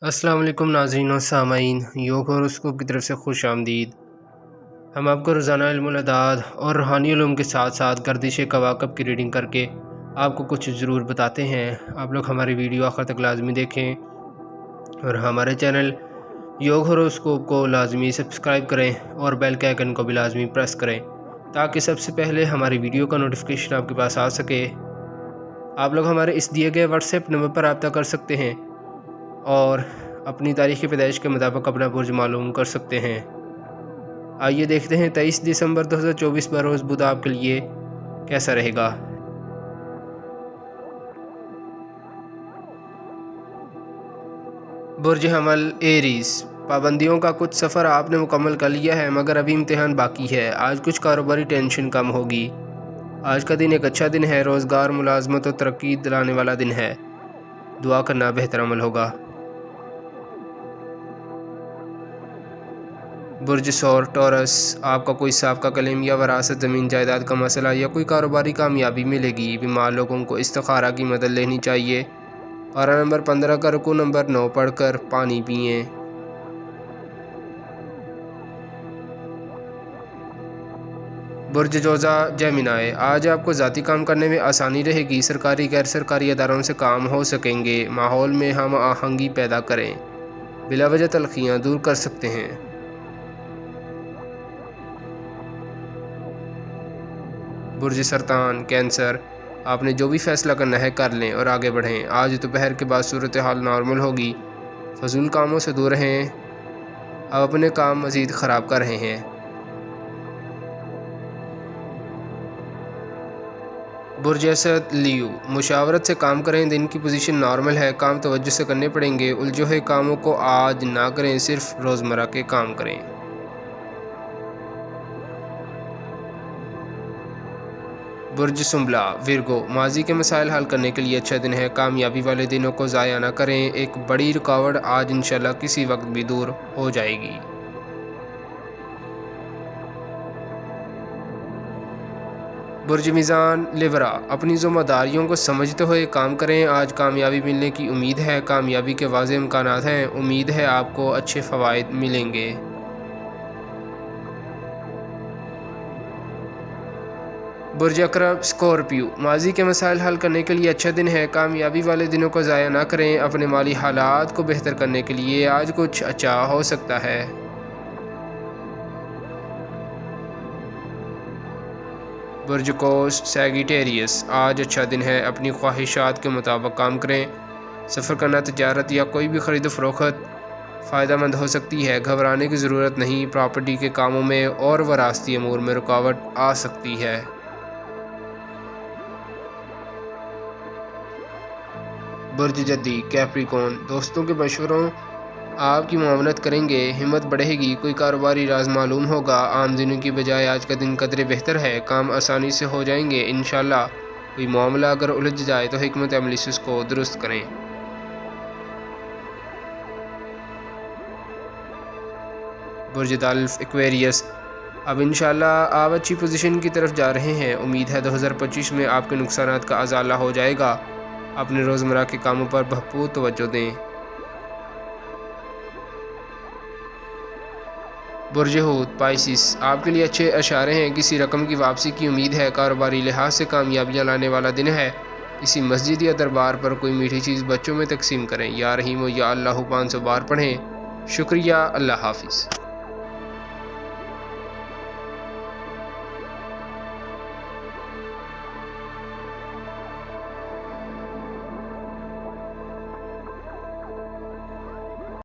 السلام علیکم ناظرین و سامعین، یوگ ہاروسکوپ کی طرف سے خوش آمدید۔ ہم آپ کو روزانہ علم الاعداد اور روحانی علوم کے ساتھ ساتھ گردش کواکب کی ریڈنگ کر کے آپ کو کچھ ضرور بتاتے ہیں۔ آپ لوگ ہماری ویڈیو آخر تک لازمی دیکھیں اور ہمارے چینل یوگ ہاروسکوپ کو لازمی سبسکرائب کریں اور بیل کے آئیکن کو بھی لازمی پریس کریں تاکہ سب سے پہلے ہماری ویڈیو کا نوٹیفیکیشن آپ کے پاس آ سکے۔ آپ لوگ ہمارے اس دیے گئے واٹس ایپ نمبر پر رابطہ کر سکتے ہیں اور اپنی تاریخ پیدائش کے مطابق اپنا برج معلوم کر سکتے ہیں۔ آئیے دیکھتے ہیں 23 دسمبر 2024 بروز بدھ آپ کے لیے کیسا رہے گا۔ برج حمل ایریز، پابندیوں کا کچھ سفر آپ نے مکمل کر لیا ہے مگر ابھی امتحان باقی ہے۔ آج کچھ کاروباری ٹینشن کم ہوگی۔ آج کا دن ایک اچھا دن ہے، روزگار، ملازمت اور ترقی دلانے والا دن ہے۔ دعا کرنا بہتر عمل ہوگا۔ برج ثور ٹورس، آپ کا کوئی سابقہ کلیم یا وراثت، زمین جائیداد کا مسئلہ یا کوئی کاروباری کامیابی ملے گی۔ بیمار لوگوں کو استخارہ کی مدد لینی چاہیے۔ پارہ نمبر 15 کا رکوع نمبر 9 پڑھ کر پانی پئیں۔ برج جوزہ جیمنائی، آج آپ کو ذاتی کام کرنے میں آسانی رہے گی۔ سرکاری غیر سرکاری اداروں سے کام ہو سکیں گے۔ ماحول میں ہم آہنگی پیدا کریں، بلا وجہ تلخیاں دور کر سکتے ہیں۔ برج سرطان کینسر، آپ نے جو بھی فیصلہ کرنا ہے کر لیں اور آگے بڑھیں۔ آج دوپہر کے بعد صورتحال نارمل ہوگی۔ فضول کاموں سے دور رہیں، آپ اپنے کام مزید خراب کر رہے ہیں۔ برج اسد لیو، مشاورت سے کام کریں، دن کی پوزیشن نارمل ہے، کام توجہ سے کرنے پڑیں گے۔ الجھے ہوئے کاموں کو آج نہ کریں، صرف روزمرہ کے کام کریں۔ برج سنبلہ ورگو، ماضی کے مسائل حل کرنے کے لیے اچھا دن ہے، کامیابی والے دنوں کو ضائع نہ کریں۔ ایک بڑی رکاوٹ آج انشاءاللہ کسی وقت بھی دور ہو جائے گی۔ برج میزان لیبرا، اپنی ذمہ داریوں کو سمجھتے ہوئے کام کریں، آج کامیابی ملنے کی امید ہے، کامیابی کے واضح امکانات ہیں، امید ہے آپ کو اچھے فوائد ملیں گے۔ برج عقرب اسکورپیو، ماضی کے مسائل حل کرنے کے لیے اچھا دن ہے، کامیابی والے دنوں کو ضائع نہ کریں، اپنے مالی حالات کو بہتر کرنے کے لیے آج کچھ اچھا ہو سکتا ہے۔ برج قوس سیگیٹیریس، آج اچھا دن ہے، اپنی خواہشات کے مطابق کام کریں، سفر کرنا، تجارت یا کوئی بھی خرید و فروخت فائدہ مند ہو سکتی ہے، گھبرانے کی ضرورت نہیں، پراپرٹی کے کاموں میں اور وراثتی امور میں رکاوٹ آ سکتی ہے۔ برج جدی کیپریکون، دوستوں کے مشوروں آپ کی معاونت کریں گے، ہمت بڑھے گی، کوئی کاروباری راز معلوم ہوگا، عام دنوں کی بجائے آج کا دن قدرے بہتر ہے، کام آسانی سے ہو جائیں گے انشاءاللہ۔ کوئی معاملہ اگر الجھ جائے تو حکمت عملی سے اس کو درست کریں۔ برج دلف ایکویریس، اب انشاءاللہ آپ اچھی پوزیشن کی طرف جا رہے ہیں، امید ہے 2025 میں آپ کے نقصانات کا ازالہ ہو جائے گا۔ اپنے روزمرہ کے کاموں پر بھرپور توجہ دیں۔ برج حوت پائسس، آپ کے لیے اچھے اشارے ہیں، کسی رقم کی واپسی کی امید ہے، کاروباری لحاظ سے کامیابیاں لانے والا دن ہے، کسی مسجد یا دربار پر کوئی میٹھی چیز بچوں میں تقسیم کریں، یا رحیم و یا اللہ 500 بار پڑھیں۔ شکریہ، اللہ حافظ۔